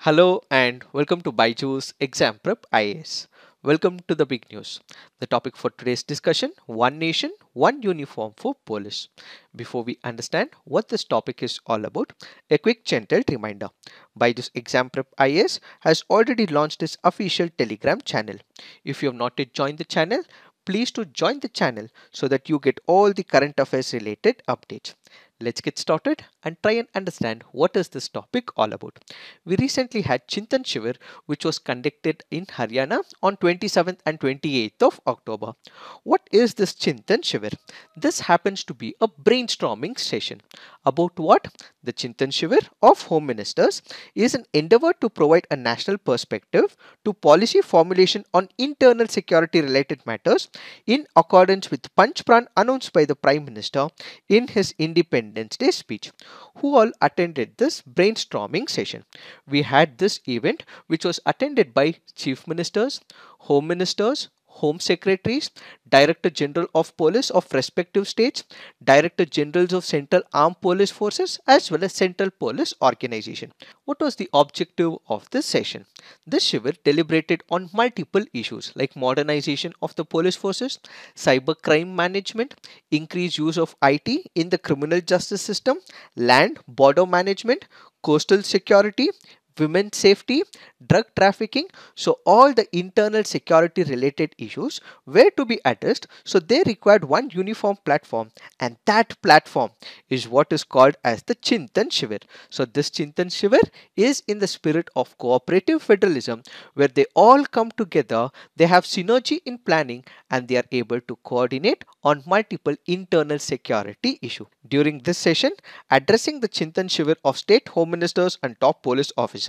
Hello and welcome to BYJU'S Exam Prep IAS. Welcome to the big news. The topic for today's discussion: One Nation, One Uniform for Police. Before we understand what this topic is all about, a quick gentle reminder. BYJU'S Exam Prep IAS has already launched its official Telegram channel. If you have not yet joined the channel, please to join the channel so that you get all the current affairs related updates. Let's get started and try and understand what is this topic all about. We recently had Chintan Shivir, which was conducted in Haryana on 27th and 28th of October. What is this Chintan Shivir? This happens to be a brainstorming session. About what? The Chintan Shivir of Home Ministers is an endeavor to provide a national perspective to policy formulation on internal security related matters in accordance with Panch Pran announced by the Prime Minister in his Independence Day speech. Who all attended this brainstorming session? We had this event which was attended by chief ministers, home ministers, home secretaries, director general of police of respective states, director generals of central armed police forces, as well as central police organization. What was the objective of this session? This Shivir deliberated on multiple issues like modernization of the police forces, cyber crime management, increased use of IT in the criminal justice system, land border management, coastal security, women's safety, drug trafficking. So all the internal security related issues were to be addressed. So they required one uniform platform, and that platform is what is called as the Chintan Shivir. So this Chintan Shivir is in the spirit of cooperative federalism, where they all come together, they have synergy in planning, and they are able to coordinate on multiple internal security issues. During this session, addressing the Chintan Shivir of state home ministers and top police officers,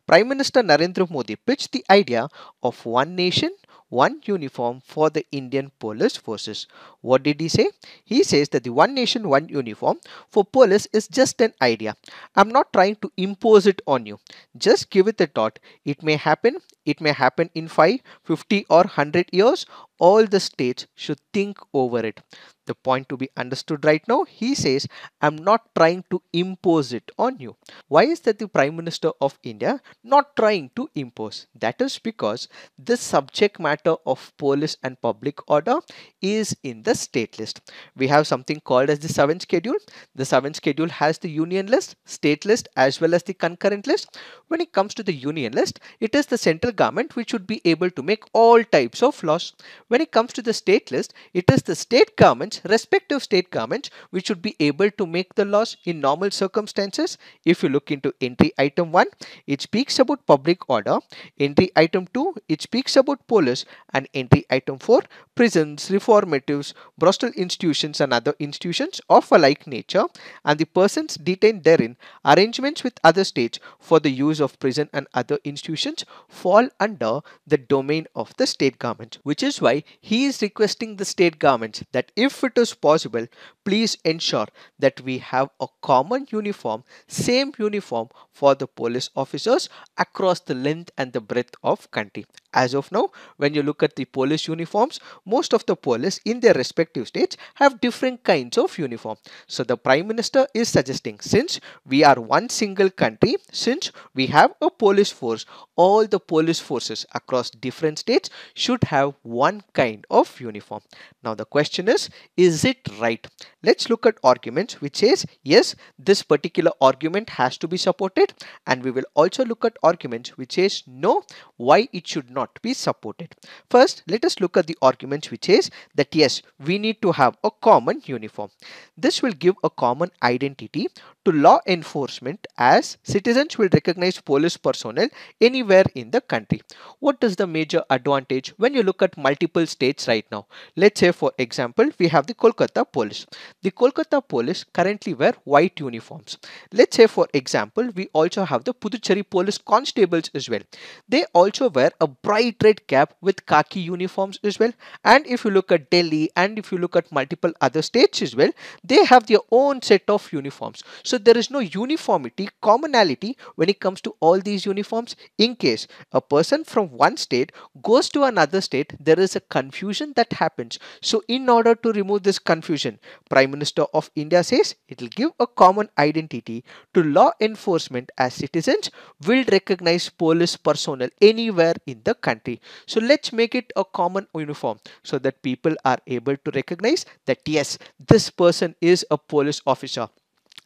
Prime Minister Narendra Modi pitched the idea of one nation, one uniform for the Indian police forces. What did he say? He says that the one nation, one uniform for police is just an idea. I'm not trying to impose it on you. Just give it a thought. It may happen. It may happen in 5, 50 or 100 years. All the states should think over it. The point to be understood right now, he says, I'm not trying to impose it on you. Why is that the Prime Minister of India not trying to impose? That is because this subject matter of police and public order is in the state list. We have something called as the 7th schedule. The 7th schedule has the union list, state list, as well as the concurrent list. When it comes to the union list, it is the central government which should be able to make all types of laws. When it comes to the state list, it is the state governments, respective state governments, which should be able to make the laws in normal circumstances. If you look into entry item 1, it speaks about public order. Entry item 2, it speaks about police. And entry item 4, prisons, reformatives, brothel institutions and other institutions of a like nature, and the persons detained therein, arrangements with other states for the use of prison and other institutions fall under the domain of the state government, which is why he is requesting the state governments that if it is possible, please ensure that we have a common uniform, same uniform for the police officers across the length and the breadth of country. As of now, when you look at the police uniforms, most of the police in their respective states have different kinds of uniform. So the Prime Minister is suggesting, since we are one single country, since we have a police force, all the police forces across different states should have one kind of uniform. Now the question is it right? Let's look at arguments which says yes, this particular argument has to be supported, and we will also look at arguments which says no, why it should not be supported. First, let us look at the arguments which says that yes, we need to have a common uniform. This will give a common identity to law enforcement, as citizens will recognize police personnel anywhere in the country. What is the major advantage when you look at multiple states right now? Let's say for example, we have the Kolkata police. The Kolkata police currently wear white uniforms. Let's say for example, we also have the Puducherry police constables as well. They also wear a bright red cap with khaki uniforms as well. And if you look at Delhi and if you look at multiple other states as well, they have their own set of uniforms. So there is no uniformity, commonality when it comes to all these uniforms. In case a person from one state goes to another state, there is a confusion that happens. So in order to remove this confusion, Prime Minister of India says it will give a common identity to law enforcement as citizens will recognize police personnel anywhere in the country. So let's make it a common uniform so that people are able to recognize that yes, this person is a police officer,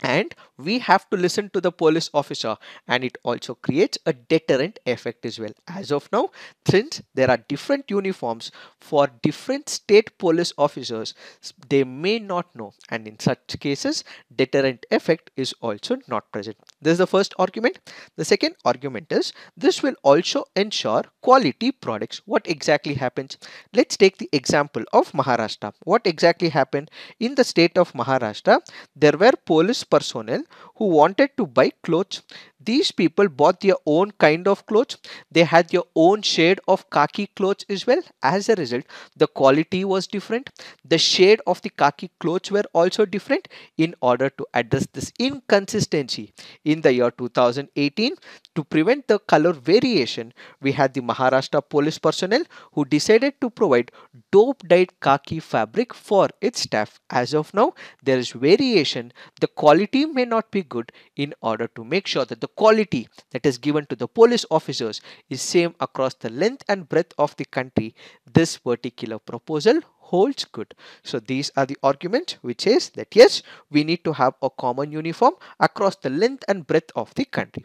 and we have to listen to the police officer, and it also creates a deterrent effect as well. As of now, since there are different uniforms for different state police officers, they may not know, and in such cases deterrent effect is also not present. This is the first argument. The second argument is this will also ensure quality products. What exactly happens? Let's take the example of Maharashtra. What exactly happened in the state of Maharashtra? There were police personnel who wanted to buy clothes. These people bought their own kind of clothes. They had their own shade of khaki clothes as well. As a result, the quality was different. The shade of the khaki clothes were also different. In order to address this inconsistency in the year 2018, to prevent the color variation, we had the Maharashtra police personnel who decided to provide dope dyed khaki fabric for its staff. As of now, there is variation. The quality may not be good. In order to make sure that the quality that is given to the police officers is same across the length and breadth of the country, this particular proposal holds good. So these are the arguments which says that yes, we need to have a common uniform across the length and breadth of the country.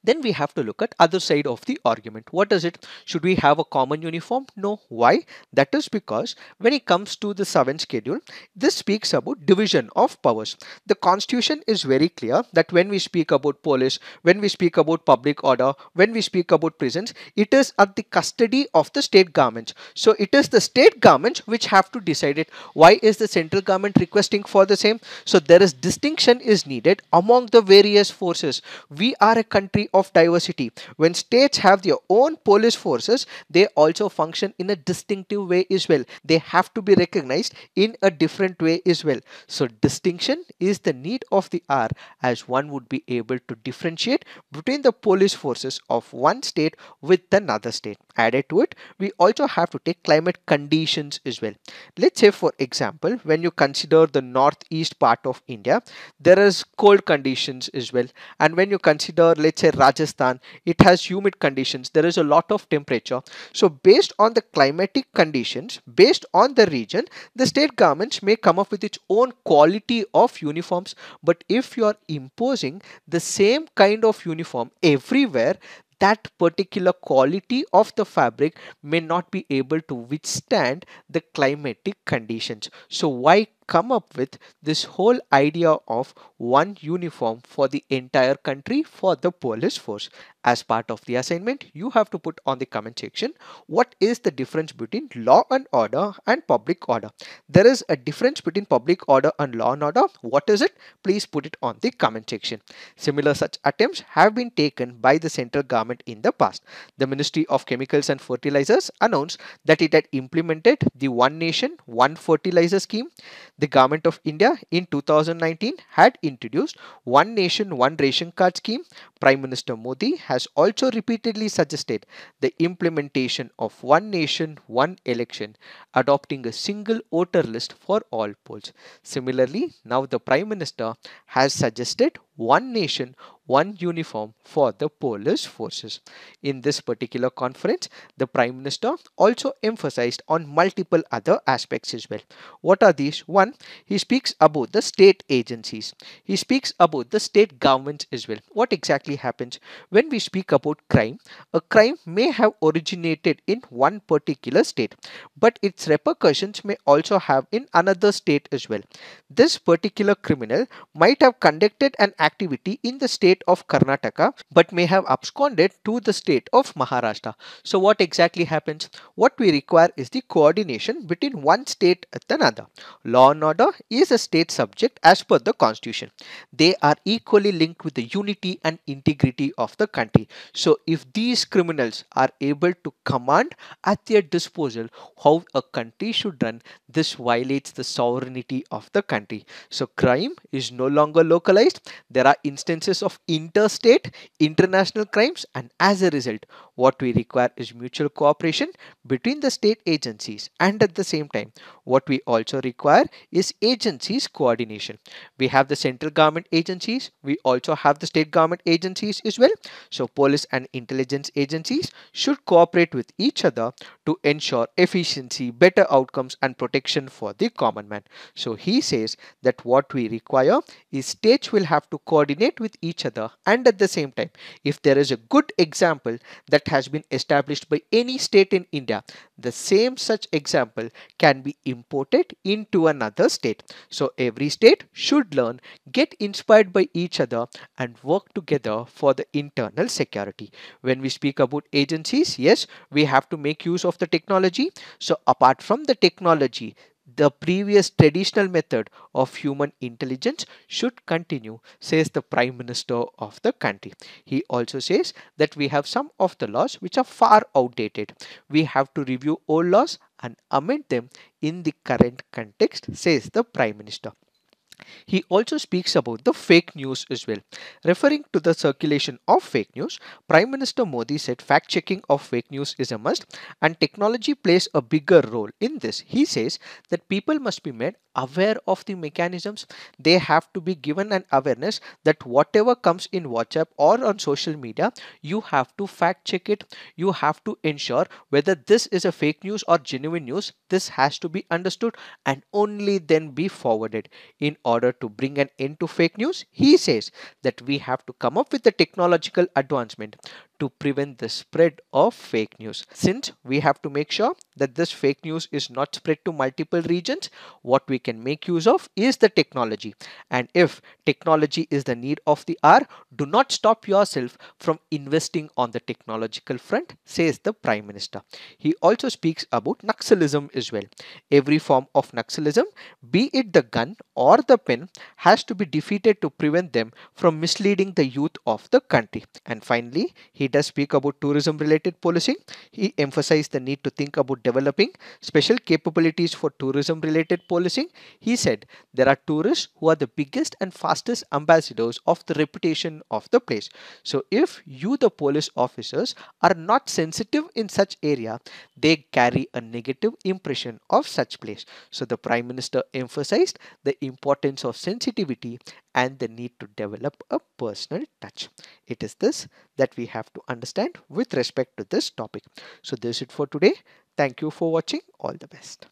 Then we have to look at other side of the argument. What is it? Should we have a common uniform? No. Why? That is because when it comes to the 7th schedule, this speaks about division of powers. The constitution is very clear that when we speak about police, when we speak about public order, when we speak about prisons, it is at the custody of the state governments. So it is the state governments which have to decide it. Why is the central government requesting for the same? So there is distinction is needed among the various forces. We are a country of diversity. When states have their own police forces, they also function in a distinctive way as well. They have to be recognized in a different way as well. So distinction is the need of the hour, as one would be able to differentiate between the police forces of one state with another state. Added to it, we also have to take climate conditions as well. Let's say for example, when you consider the northeast part of India, there is cold conditions as well. And when you consider, let's say Rajasthan, it has humid conditions. There is a lot of temperature. So based on the climatic conditions, based on the region, the state governments may come up with its own quality of uniforms. But if you are imposing the same kind of uniform everywhere, that particular quality of the fabric may not be able to withstand the climatic conditions. So why come up with this whole idea of one uniform for the entire country for the police force? As part of the assignment, you have to put on the comment section what is the difference between law and order and public order. There is a difference between public order and law and order. What is it? Please put it on the comment section. Similar such attempts have been taken by the central government in the past. The Ministry of Chemicals and Fertilizers announced that it had implemented the One Nation, One Fertilizer scheme. The Government of India in 2019 had introduced One Nation, One Ration Card scheme. Prime Minister Modi has also repeatedly suggested the implementation of One Nation, One Election, adopting a single voter list for all polls. Similarly, now the Prime Minister has suggested One Nation, One Uniform for the police forces. In this particular conference, the Prime Minister also emphasized on multiple other aspects as well. What are these? One, he speaks about the state agencies. He speaks about the state governments as well. What exactly happens when we speak about crime? A crime may have originated in one particular state, but its repercussions may also have in another state as well. This particular criminal might have conducted an activity in the state of Karnataka but may have absconded to the state of Maharashtra. So what exactly happens? What we require is the coordination between one state and another. Law and order is a state subject as per the constitution. They are equally linked with the unity and integrity of the country. So if these criminals are able to command at their disposal how a country should run, this violates the sovereignty of the country. So crime is no longer localized. There are instances of interstate, international crimes, and as a result, what we require is mutual cooperation between the state agencies, and at the same time, what we also require is agencies coordination. We have the central government agencies, we also have the state government agencies as well. So police and intelligence agencies should cooperate with each other to ensure efficiency, better outcomes, and protection for the common man. So he says that what we require is states will have to coordinate with each other, and at the same time, if there is a good example that has been established by any state in India, the same such example can be imported into another state. So every state should learn, get inspired by each other, and work together for the internal security. When we speak about agencies, yes, we have to make use of the technology. So apart from the technology, the previous traditional method of human intelligence should continue, says the Prime Minister of the country. He also says that we have some of the laws which are far outdated. We have to review old laws and amend them in the current context, says the Prime Minister. He also speaks about the fake news as well. Referring to the circulation of fake news, Prime Minister Modi said fact checking of fake news is a must and technology plays a bigger role in this. He says that people must be made aware of the mechanisms. They have to be given an awareness that whatever comes in WhatsApp or on social media, you have to fact check it. You have to ensure whether this is a fake news or genuine news. This has to be understood and only then be forwarded. In order to bring an end to fake news, he says that we have to come up with a technological advancement to prevent the spread of fake news. Since we have to make sure that this fake news is not spread to multiple regions, what we can make use of is the technology. And if technology is the need of the hour, do not stop yourself from investing on the technological front, says the Prime Minister. He also speaks about Naxalism as well. Every form of Naxalism, be it the gun or the pen, has to be defeated to prevent them from misleading the youth of the country. And finally, he does speak about tourism related policing. He emphasized the need to think about developing special capabilities for tourism related policing. He said there are tourists who are the biggest and fastest ambassadors of the reputation of the place. So if you, the police officers, are not sensitive in such area, they carry a negative impression of such place. So the Prime Minister emphasized the importance of sensitivity and the need to develop a personal touch. It is this that we have to understand with respect to this topic. So this is it for today. Thank you for watching. All the best.